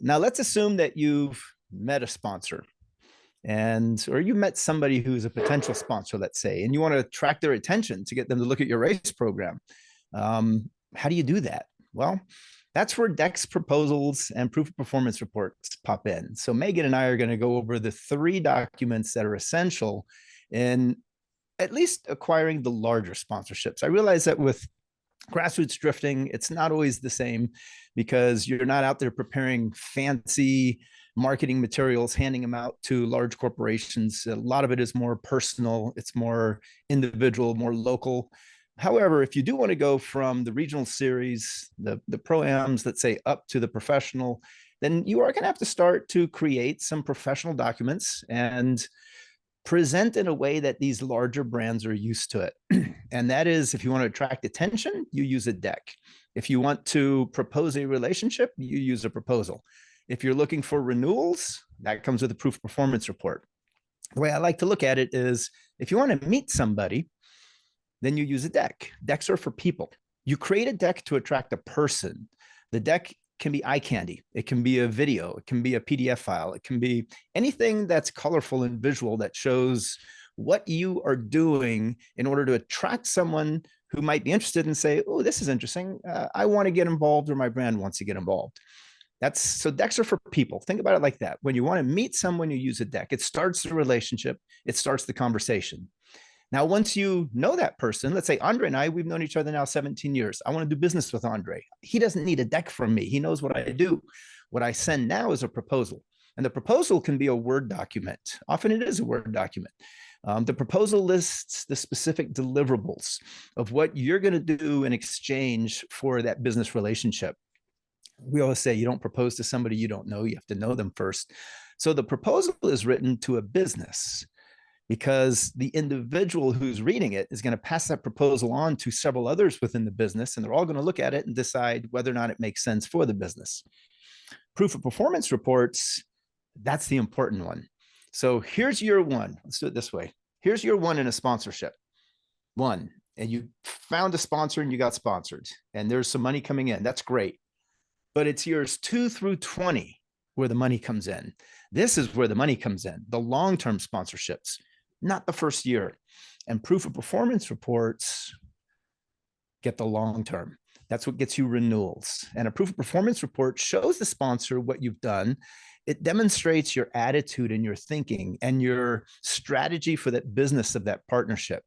Now let's assume that you've met a sponsor or you met somebody who's a potential sponsor, let's say, and you want to attract their attention to get them to look at your race program. How do you do that? Well, that's where DEX proposals and proof of performance reports pop in. So Megan and I are going to go over the 3 documents that are essential in at least acquiring the larger sponsorships. I realize that with grassroots drifting, it's not always the same because you're not out there preparing fancy marketing materials, handing them out to large corporations. A lot of it is more personal, it's more individual, more local. However, if you do want to go from the regional series, the pro-ams, let's say, up to the professional, then you are going to have to start to create some professional documents and present in a way that these larger brands are used to it. And that is, if you want to attract attention, you use a deck. If you want to propose a relationship, you use a proposal. If you're looking for renewals, that comes with a proof of performance report. The way I like to look at it is, if you want to meet somebody, then you use a deck. Decks are for people. You create a deck to attract a person. The deck can be eye candy. It can be a video. It can be a PDF file. It can be anything that's colorful and visual that shows what you are doing in order to attract someone who might be interested and say, oh, this is interesting. I want to get involved, or my brand wants to get involved. So decks are for people. Think about it like that. When you want to meet someone, you use a deck. It starts the relationship. It starts the conversation. Now, once you know that person, let's say Andre and I, we've known each other now 17 years. I want to do business with Andre. He doesn't need a deck from me. He knows what I do. What I send now is a proposal. And the proposal can be a Word document. Often it is a Word document. The proposal lists the specific deliverables of what you're going to do in exchange for that business relationship. We always say you don't propose to somebody you don't know. You have to know them first. So the proposal is written to a business, because the individual who's reading it is going to pass that proposal on to several others within the business, and they're all going to look at it and decide whether or not it makes sense for the business. Proof of performance reports, that's the important one. So here's year 1. Let's do it this way. Here's year 1 in a sponsorship. 1, and you found a sponsor and you got sponsored, and there's some money coming in. That's great. But it's years 2 through 20 where the money comes in. This is where the money comes in, the long-term sponsorships, not the first year. And proof of performance reports get the long term. That's what gets you renewals. And a proof of performance report shows the sponsor what you've done. It demonstrates your attitude and your thinking and your strategy for that business of that partnership.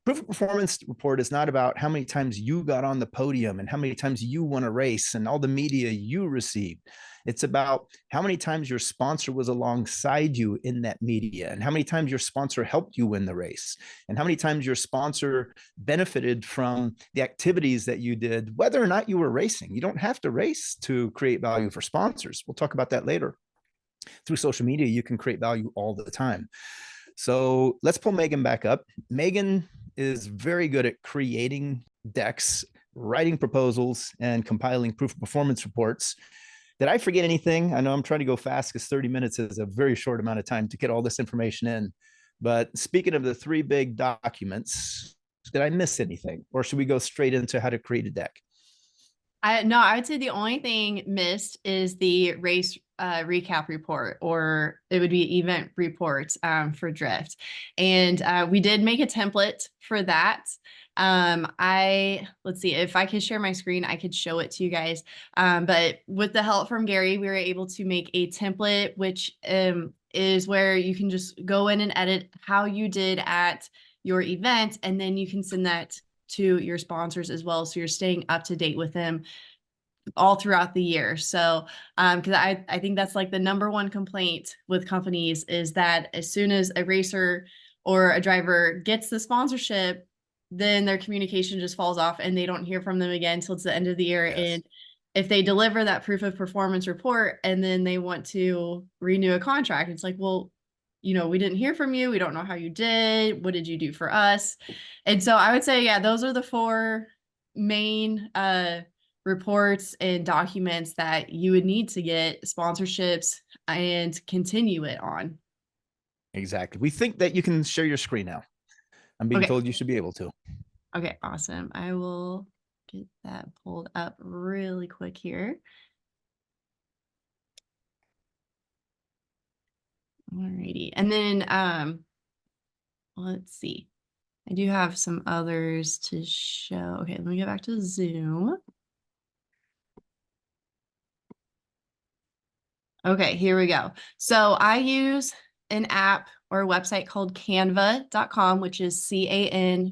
Proof of performance report is not about how many times you got on the podium and how many times you won a race and all the media you received. It's about how many times your sponsor was alongside you in that media, and how many times your sponsor helped you win the race, and how many times your sponsor benefited from the activities that you did, whether or not you were racing. You don't have to race to create value for sponsors. We'll talk about that later. Through social media, you can create value all the time. So let's pull Megan back up. Megan is very good at creating decks, writing proposals, and compiling proof of performance reports. Did I forget anything? I know I'm trying to go fast because 30 minutes is a very short amount of time to get all this information in. But speaking of the 3 big documents, did I miss anything? Or should we go straight into how to create a deck? No, I would say the only thing missed is the race recap report, or it would be event reports for drift. And we did make a template for that. Let's see, if I could share my screen, I could show it to you guys. But with the help from Gary, we were able to make a template, which is where you can just go in and edit how you did at your event, and then you can send that to your sponsors as well, so you're staying up to date with them all throughout the year. So because I think that's like the #1 complaint with companies, is that as soon as a racer or a driver gets the sponsorship, then their communication just falls off and they don't hear from them again until it's the end of the year. Yes. And if they deliver that proof of performance report and then they want to renew a contract, it's like, well, we didn't hear from you. We don't know how you did. What did you do for us? And so I would say, yeah, those are the 4 main reports and documents that you would need to get sponsorships and continue it on. Exactly. We think that you can share your screen now. I'm being told you should be able to. Okay, awesome. I will get that pulled up really quick here. Alrighty. And then, let's see. I do have some others to show. Okay, let me get back to Zoom. Okay, here we go. So I use an app or a website called canva.com, which is canva.com.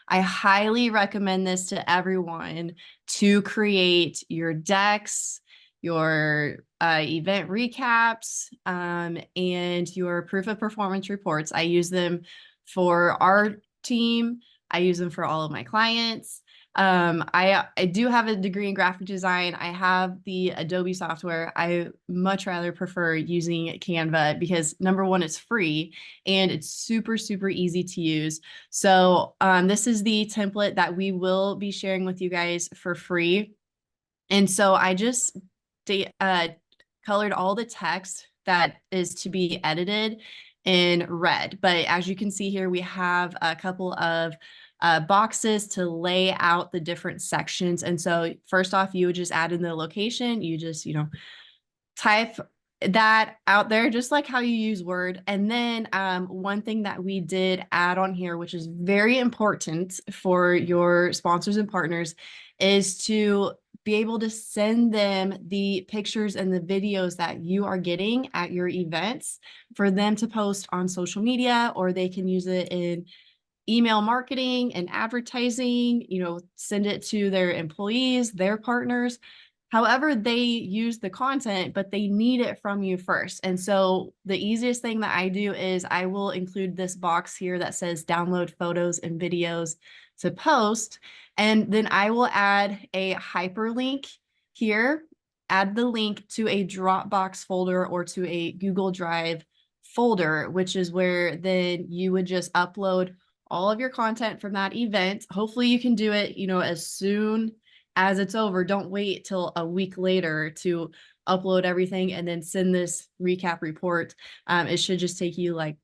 I highly recommend this to everyone to create your decks, your event recaps, and your proof of performance reports. I use them for our team. I use them for all of my clients. I do have a degree in graphic design. I have the Adobe software. I much rather prefer using Canva because number one, it's free and it's super, super easy to use. So this is the template that we will be sharing with you guys for free. And so I just colored all the text that is to be edited in red. But as you can see here, we have a couple of boxes to lay out the different sections. And so first off, you would just add in the location. You just, type that out there, just like how you use Word. And then one thing that we did add on here, which is very important for your sponsors and partners, is to be able to send them the pictures and the videos that you are getting at your events for them to post on social media, or they can use it in email marketing and advertising, send it to their employees, their partners, however they use the content, but they need it from you first. And so the easiest thing that I do is I will include this box here that says download photos and videos to post. And then I will add a hyperlink here, add the link to a Dropbox folder or to a Google Drive folder, which is where then you would just upload all of your content from that event. Hopefully you can do it, as soon as it's over. Don't wait till a week later to upload everything and then send this recap report. It should just take you like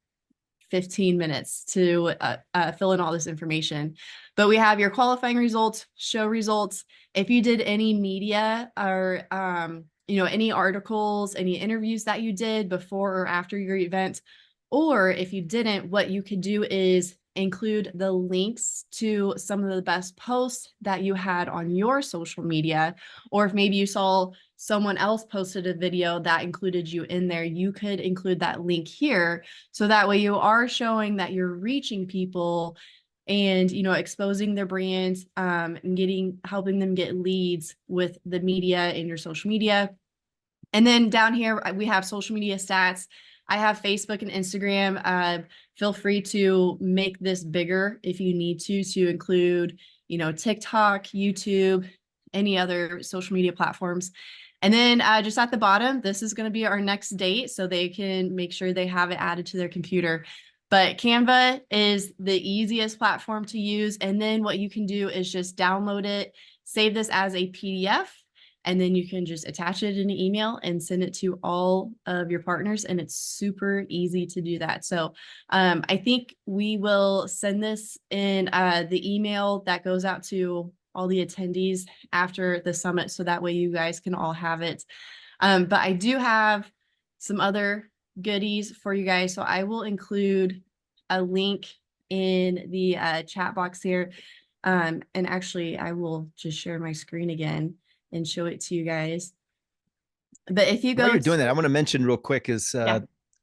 15 minutes to fill in all this information. But we have your qualifying results, show results. If you did any media or, any articles, any interviews that you did before or after your event, or if you didn't, what you could do is include the links to some of the best posts that you had on your social media. Or if maybe you saw someone else posted a video that included you in there, you could include that link here. So that way you are showing that you're reaching people and, exposing their brands, and helping them get leads with the media and your social media. And then down here, we have social media stats. I have Facebook and Instagram. Feel free to make this bigger if you need to include, TikTok, YouTube, any other social media platforms. And then just at the bottom, this is going to be our next date, so they can make sure they have it added to their computer. But Canva is the easiest platform to use. And then what you can do is just download it, save this as a PDF, and then you can just attach it in an email and send it to all of your partners. And it's super easy to do that. So I think we will send this in the email that goes out to all the attendees after the summit. So that way you guys can all have it. But I do have some other goodies for you guys. So I will include a link in the chat box here. And actually, I will just share my screen again and show it to you guys. But if you go, while you're doing that, I want to mention real quick is yeah.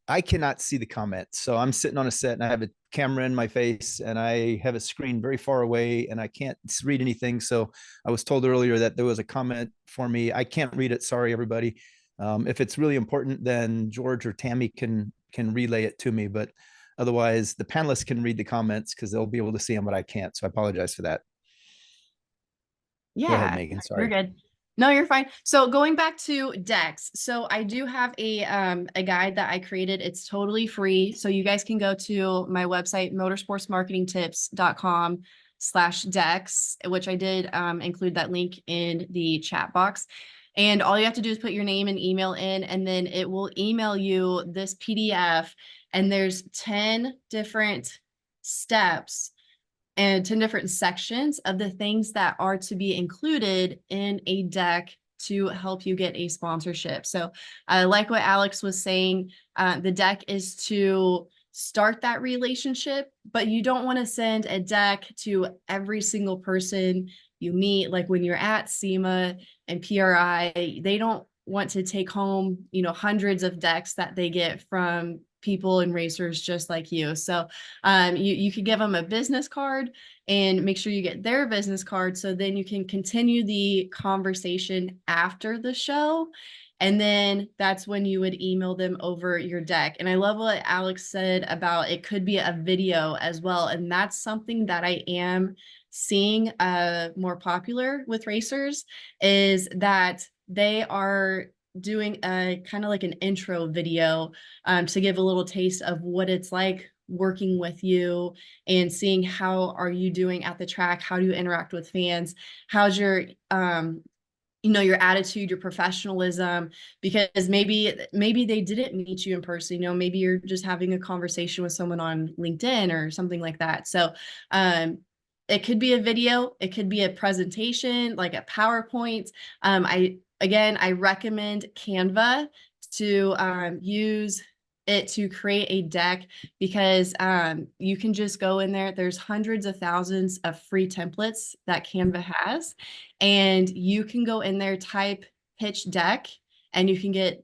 I cannot see the comments. So I'm sitting on a set and I have a camera in my face and I have a screen very far away and I can't read anything. So I was told earlier that there was a comment for me. I can't read it. Sorry, everybody. If it's really important, then George or Tammy can relay it to me. But otherwise, the panelists can read the comments because they'll be able to see them, but I can't. So I apologize for that. Yeah, go ahead, Megan. Sorry. You're good. No, you're fine. So going back to decks. So I do have a guide that I created. It's totally free. So you guys can go to my website, motorsportsmarketingtips.com/decks, which I did include that link in the chat box. And all you have to do is put your name and email in, and then it will email you this PDF. And there's 10 different steps and 10 different sections of the things that are to be included in a deck to help you get a sponsorship. So I like what Alex was saying. The deck is to start that relationship, but you don't want to send a deck to every single person you meet. Like when you're at SEMA and PRI, they don't want to take home, hundreds of decks that they get from people and racers just like you. So you could give them a business card and make sure you get their business card, so then you can continue the conversation after the show. And then that's when you would email them over your deck. And I love what Alex said about it could be a video as well. And that's something that I am seeing more popular with racers, is that they are doing a kind of like an intro video to give a little taste of what it's like working with you and seeing how are you doing at the track, how do you interact with fans, how's your your attitude, your professionalism, because maybe they didn't meet you in person, maybe you're just having a conversation with someone on LinkedIn or something like that. So it could be a video, it could be a presentation, like a PowerPoint. I recommend Canva to use it to create a deck, because you can just go in there. There's hundreds of thousands of free templates that Canva has, and you can go in there, type pitch deck, and you can get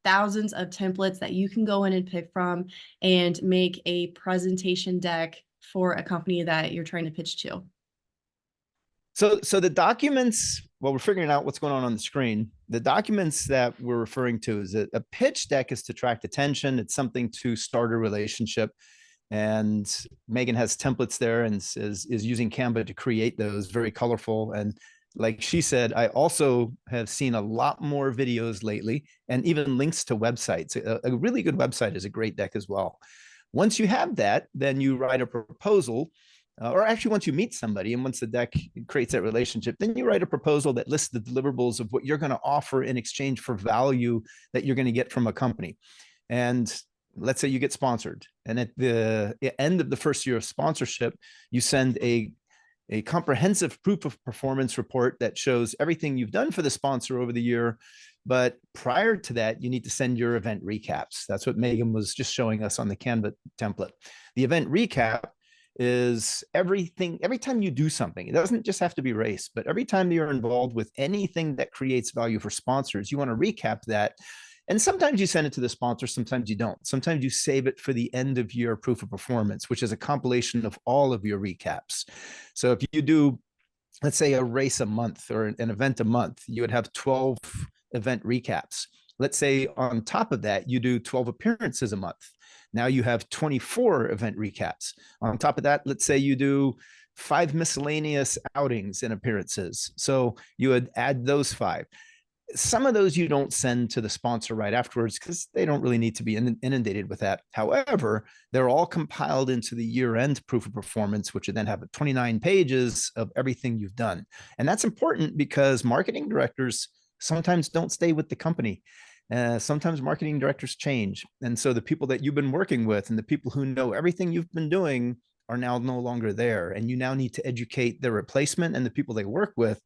thousands of templates that you can go in and pick from and make a presentation deck for a company that you're trying to pitch to. So the documents, while we're figuring out what's going on the screen, the documents that we're referring to is a pitch deck is to attract attention. It's something to start a relationship. And Megan has templates there and is using Canva to create those, very colorful. And like she said, I also have seen a lot more videos lately and even links to websites. A really good website is a great deck as well. Once you have that, then you write a proposal, or actually once you meet somebody and once the deck creates that relationship, then you write a proposal that lists the deliverables of what you're going to offer in exchange for value that you're going to get from a company. And let's say you get sponsored, and at the end of the first year of sponsorship, you send a comprehensive proof of performance report that shows everything you've done for the sponsor over the year. But prior to that, you need to send your event recaps. That's what Megan was just showing us on the Canva template. The event recap is everything. Every time you do something, it doesn't just have to be race, but every time you're involved with anything that creates value for sponsors, you want to recap that. And sometimes you send it to the sponsor, sometimes you don't. Sometimes you save it for the end of year proof of performance, which is a compilation of all of your recaps. So if you do, let's say, a race a month or an event a month, you would have 12 event recaps. Let's say on top of that, you do 12 appearances a month. Now you have 24 event recaps. On top of that, let's say you do 5 miscellaneous outings and appearances. So you would add those 5. Some of those you don't send to the sponsor right afterwards because they don't really need to be inundated with that. However, they're all compiled into the year-end proof of performance, which would then have 29 pages of everything you've done. And that's important because marketing directors sometimes don't stay with the company. Sometimes marketing directors change. And so the people that you've been working with and the people who know everything you've been doing are now no longer there. And you now need to educate their replacement and the people they work with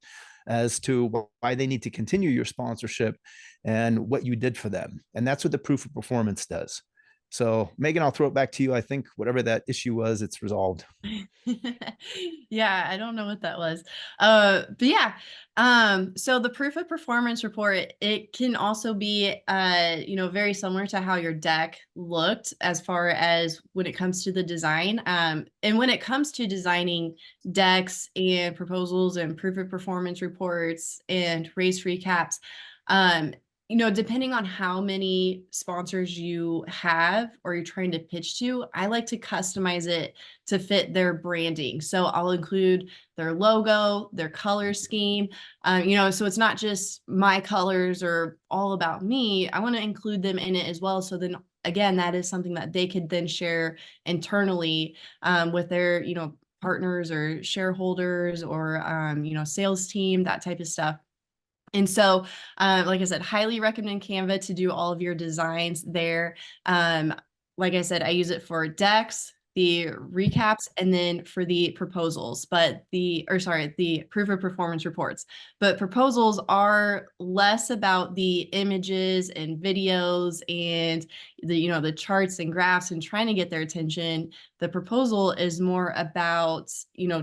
as to why they need to continue your sponsorship and what you did for them. And that's what the proof of performance does. So Megan, I'll throw it back to you. I think whatever that issue was, it's resolved. Yeah, I don't know what that was. But yeah, so the proof of performance report, it can also be, very similar to how your deck looked as far as when it comes to the design. And when it comes to designing decks and proposals and proof of performance reports and race recaps, depending on how many sponsors you have or you're trying to pitch to, I like to customize it to fit their branding. So I'll include their logo, their color scheme, so it's not just my colors or all about me. I want to include them in it as well. So then again, that is something that they could then share internally with their, partners or shareholders or, sales team, that type of stuff. And so, like I said, highly recommend Canva to do all of your designs there. Like I said, I use it for decks, the recaps, and then for the proposals, the proof of performance reports. But proposals are less about the images and videos and the charts and graphs and trying to get their attention. The proposal is more about,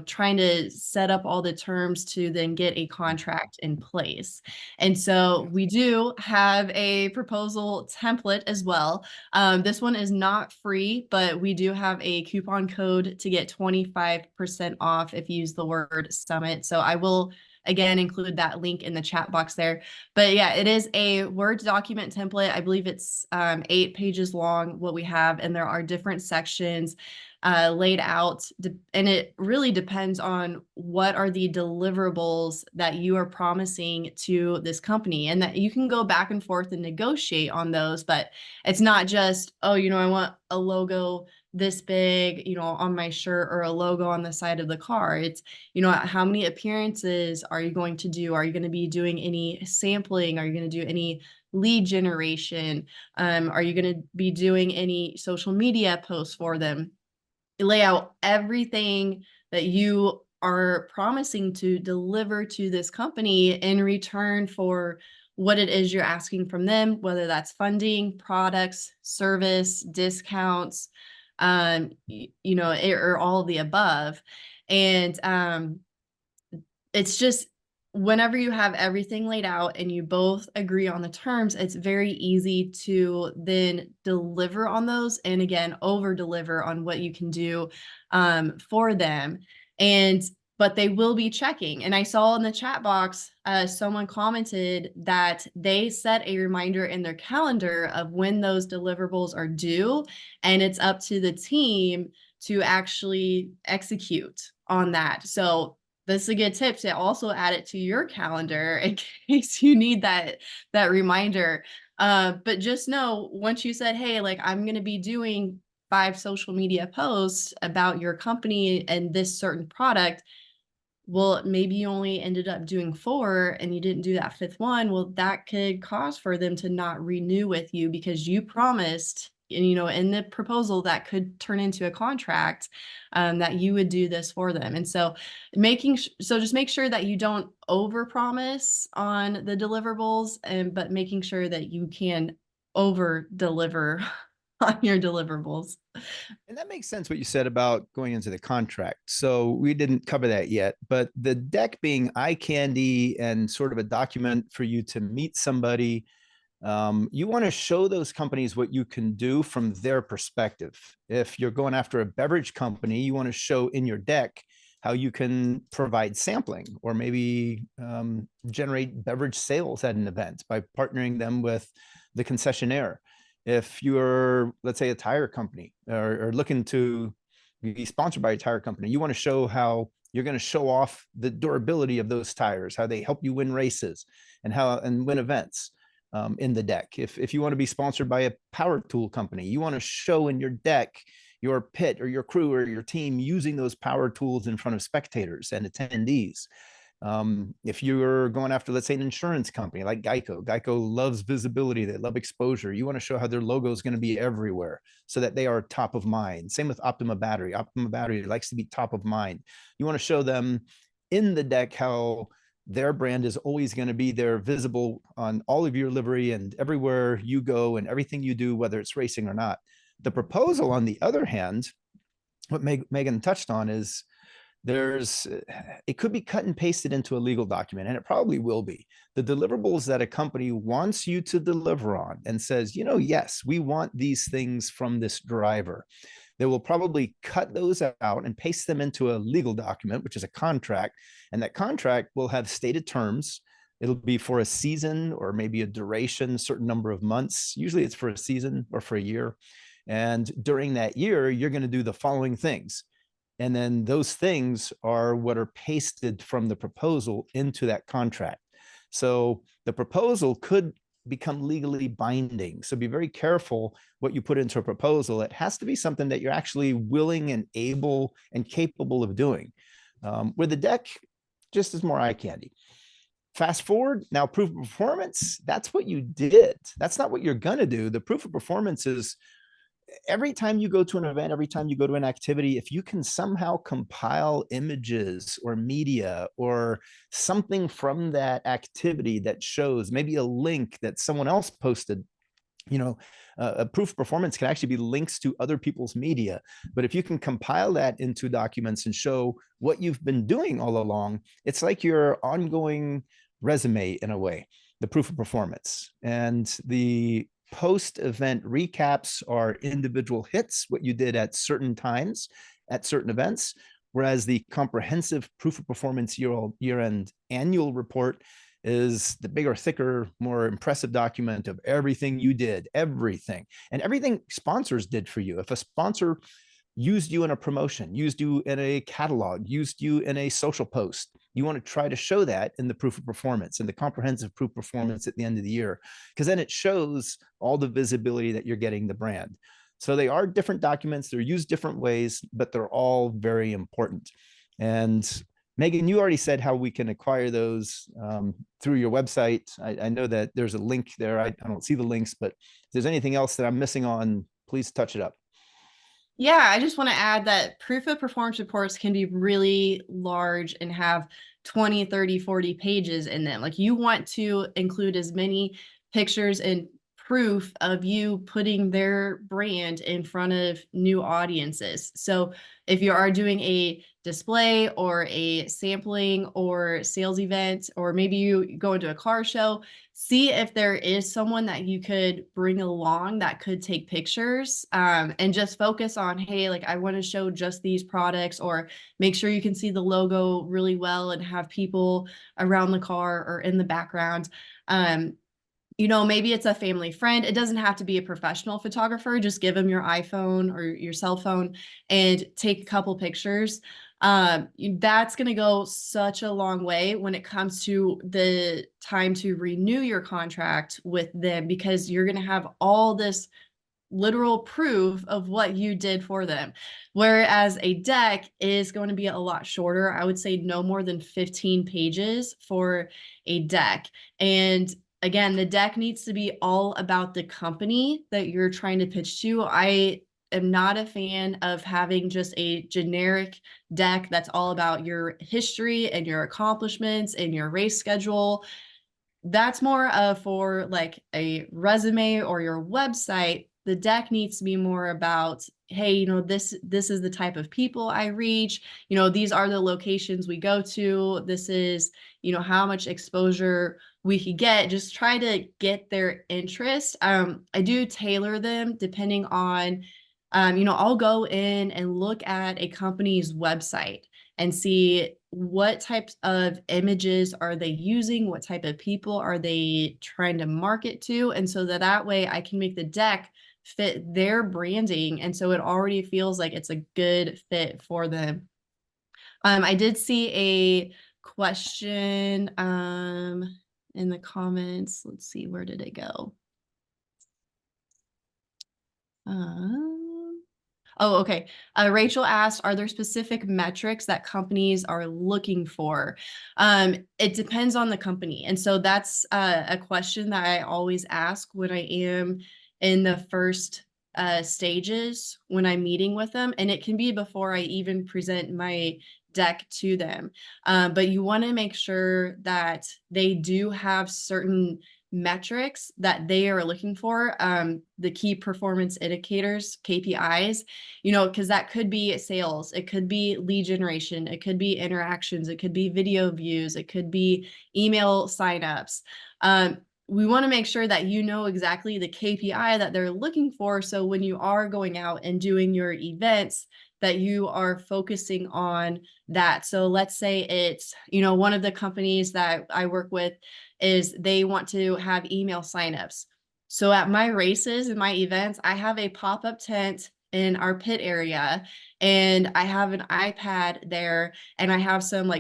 trying to set up all the terms to then get a contract in place. And so we do have a proposal template as well. This one is not free, but we do have a coupon code to get 25% off if you use the word summit. So I will again include that link in the chat box there. But yeah, it is a Word document template. I believe it's 8 pages long, what we have, and there are different sections laid out, and it really depends on what are the deliverables that you are promising to this company, and that you can go back and forth and negotiate on those. But it's not just, oh, I want a logo this big, on my shirt, or a logo on the side of the car. It's, how many appearances are you going to do? Are you going to be doing any sampling? Are you going to do any lead generation? Are you going to be doing any social media posts for them? Lay out everything that you are promising to deliver to this company in return for what it is you're asking from them, whether that's funding, products, service, discounts, or all of the above. And it's just, whenever you have everything laid out and you both agree on the terms, it's very easy to then deliver on those, and again, over deliver on what you can do for them. But they will be checking. And I saw in the chat box, someone commented that they set a reminder in their calendar of when those deliverables are due, and it's up to the team to actually execute on that. So this is a good tip to also add it to your calendar in case you need that reminder. But just know, once you said, hey, like, I'm going to be doing 5 social media posts about your company and this certain product, well, maybe you only ended up doing 4 and you didn't do that 5th one. Well, that could cause for them to not renew with you, because you promised, in the proposal that could turn into a contract, that you would do this for them. And so just make sure that you don't overpromise on the deliverables, but making sure that you can over deliver on your deliverables. And that makes sense what you said about going into the contract. So we didn't cover that yet, but the deck being eye candy and sort of a document for you to meet somebody. You want to show those companies what you can do from their perspective. If you're going after a beverage company, you want to show in your deck how you can provide sampling, or maybe generate beverage sales at an event by partnering them with the concessionaire. If you're, let's say, a tire company, or looking to be sponsored by a tire company, you want to show how you're going to show off the durability of those tires, how they help you win races and win events. In the deck. If you want to be sponsored by a power tool company, you want to show in your deck your pit or your crew or your team using those power tools in front of spectators and attendees. If you're going after, let's say, an insurance company like Geico loves visibility, they love exposure. You want to show how their logo is going to be everywhere so that they are top of mind. Same with Optima Battery. Optima Battery likes to be top of mind. You want to show them in the deck how their brand is always going to be there, visible on all of your livery and everywhere you go and everything you do, whether it's racing or not. The proposal, on the other hand, what Megan touched on is it could be cut and pasted into a legal document, and it probably will be. The deliverables that a company wants you to deliver on and says, yes, we want these things from this driver. They will probably cut those out and paste them into a legal document, which is a contract. And that contract will have stated terms. It'll be for a season or maybe a duration, a certain number of months. Usually it's for a season or for a year. And during that year, you're going to do the following things. And then those things are what are pasted from the proposal into that contract. So the proposal could become legally binding. So be very careful what you put into a proposal. It has to be something that you're actually willing and able and capable of doing. Where the deck just is more eye candy. Fast forward, now proof of performance, that's what you did. That's not what you're going to do. The proof of performance is every time you go to an event, every time you go to an activity, if you can somehow compile images or media or something from that activity that shows maybe a link that someone else posted, a proof of performance can actually be links to other people's media. But if you can compile that into documents and show what you've been doing all along, it's like your ongoing resume in a way, the proof of performance. And the post-event recaps are individual hits, what you did at certain times, at certain events, whereas the comprehensive proof of performance year-end annual report is the bigger, thicker, more impressive document of everything you did, everything, and everything sponsors did for you. If a sponsor used you in a promotion, used you in a catalog, used you in a social post, you want to try to show that in the proof of performance and the comprehensive proof of performance at the end of the year, because then it shows all the visibility that you're getting the brand. So they are different documents, they're used different ways, but they're all very important. And Megan, you already said how we can acquire those through your website. I know that there's a link there. I don't see the links, but if there's anything else that I'm missing on, please touch it up. Yeah, I just want to add that proof of performance reports can be really large and have 20, 30, 40 pages in them. Like you want to include as many pictures and proof of you putting their brand in front of new audiences. So if you are doing a display or a sampling or sales event, or maybe you go into a car show, see if there is someone that you could bring along that could take pictures, and just focus on, hey, like I want to show just these products, or make sure you can see the logo really well and have people around the car or in the background. Maybe it's a family friend. It doesn't have to be a professional photographer. Just give them your iPhone or your cell phone and take a couple pictures. That's going to go such a long way when it comes to the time to renew your contract with them, because you're going to have all this literal proof of what you did for them. Whereas a deck is going to be a lot shorter. I would say no more than 15 pages for a deck. And again, the deck needs to be all about the company that you're trying to pitch to. I am not a fan of having just a generic deck that's all about your history and your accomplishments and your race schedule. That's more of for like a resume or your website. The deck needs to be more about, hey, this is the type of people I reach. These are the locations we go to. This is, how much exposure we could get. Just try to get their interest. I do tailor them depending on, I'll go in and look at a company's website and see what types of images are they using, what type of people are they trying to market to, and so that way I can make the deck fit their branding, and so it already feels like it's a good fit for them. I did see a question in the comments. Let's see, where did it go? Oh, okay. Rachel asked, are there specific metrics that companies are looking for? It depends on the company. And so that's a question that I always ask when I am in the first stages when I'm meeting with them. And it can be before I even present my deck to them. But you want to make sure that they do have certain metrics that they are looking for, the key performance indicators, KPIs, because that could be sales, it could be lead generation, it could be interactions, it could be video views, it could be email signups. We want to make sure that you know exactly the KPI that they're looking for. So when you are going out and doing your events, that you are focusing on that. So let's say it's, one of the companies that I work with is they want to have email signups. So at my races and my events, I have a pop-up tent in our pit area, and I have an iPad there, and I have some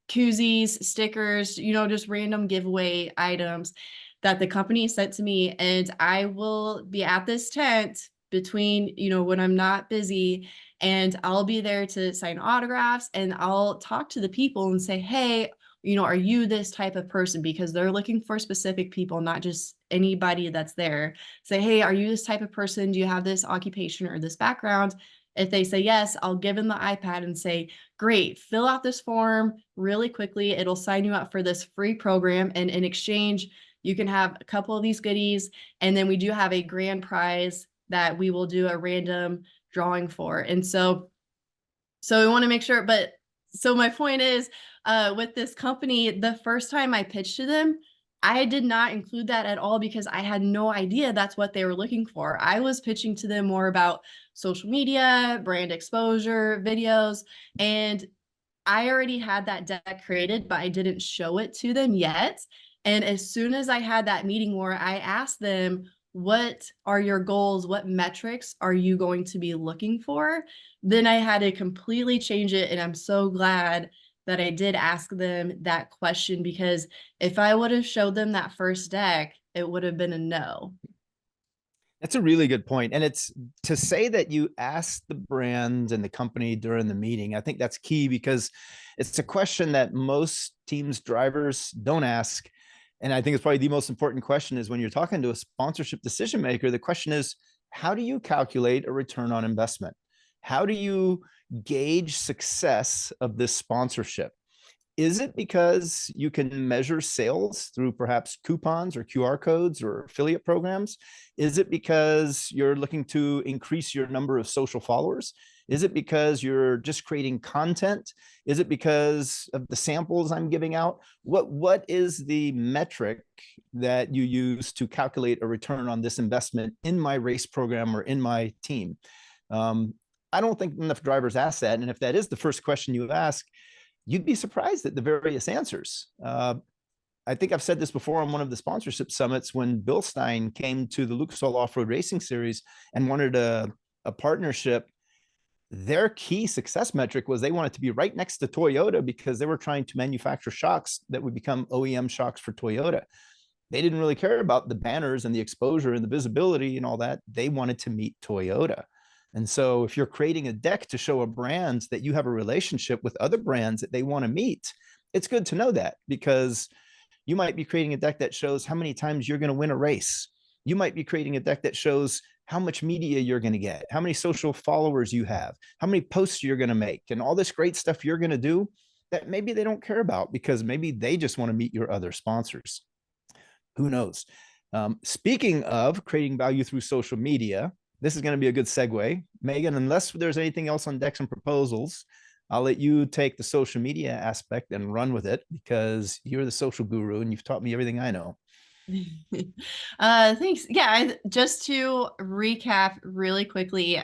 koozies, stickers, just random giveaway items that the company sent to me. And I will be at this tent between, when I'm not busy, and I'll be there to sign autographs, and I'll talk to the people and say, hey, are you this type of person? Because they're looking for specific people, not just anybody that's there. Say, hey, are you this type of person? Do you have this occupation or this background? If they say yes, I'll give them the iPad and say, great, fill out this form really quickly. It'll sign you up for this free program. And in exchange, you can have a couple of these goodies. And then we do have a grand prize that we will do a random drawing for. And so we want to make sure, but so my point is, with this company, the first time I pitched to them, I did not include that at all because I had no idea that's what they were looking for. I was pitching to them more about social media, brand exposure, videos, and I already had that deck created, but I didn't show it to them yet. And as soon as I had that meeting where I asked them, what are your goals? What metrics are you going to be looking for? Then I had to completely change it. And I'm so glad that I did ask them that question, because if I would have showed them that first deck, it would have been a no. That's a really good point. And it's to say that you asked the brand and the company during the meeting. I think that's key because it's a question that most teams drivers don't ask. And I think it's probably the most important question is when you're talking to a sponsorship decision maker, the question is, how do you calculate a return on investment? How do you gauge success of this sponsorship? Is it because you can measure sales through perhaps coupons or QR codes or affiliate programs? Is it because you're looking to increase your number of social followers? Is it because you're just creating content? Is it because of the samples I'm giving out? What is the metric that you use to calculate a return on this investment in my race program or in my team? I don't think enough drivers ask that. And if that is the first question you ask, you'd be surprised at the various answers. I think I've said this before on one of the sponsorship summits when Bill Stein came to the Lucas Oil Off-Road Racing Series and wanted a partnership. Their key success metric was they wanted to be right next to Toyota because they were trying to manufacture shocks that would become OEM shocks for Toyota. They didn't really care about the banners and the exposure and the visibility and all that. They wanted to meet Toyota. And so if you're creating a deck to show a brand that you have a relationship with other brands that they want to meet, it's good to know that because you might be creating a deck that shows how many times you're going to win a race. You might be creating a deck that shows how much media you're going to get, how many social followers you have, how many posts you're going to make, and all this great stuff you're going to do that maybe they don't care about because maybe they just want to meet your other sponsors. Who knows? Speaking of creating value through social media, this is going to be a good segue. Megan, unless there's anything else on decks and proposals, I'll let you take the social media aspect and run with it because you're the social guru and you've taught me everything I know. Thanks. Yeah, just to recap really quickly.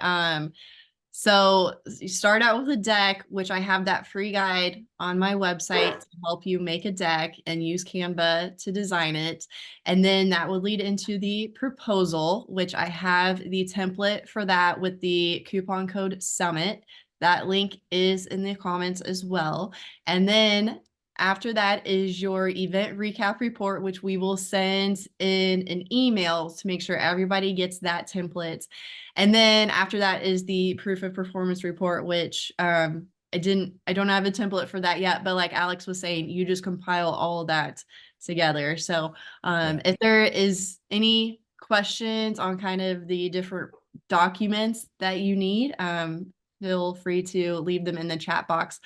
So you start out with a deck, which I have that free guide on my website to help you make a deck and use Canva to design it. And then that would lead into the proposal, which I have the template for that with the coupon code SUMMIT. That link is in the comments as well. And then after that is your event recap report, which we will send in an email to make sure everybody gets that template. And then after that is the proof of performance report, which I don't have a template for that yet, but like Alex was saying, you just compile all of that together. So if there is any questions on kind of the different documents that you need, feel free to leave them in the chat box.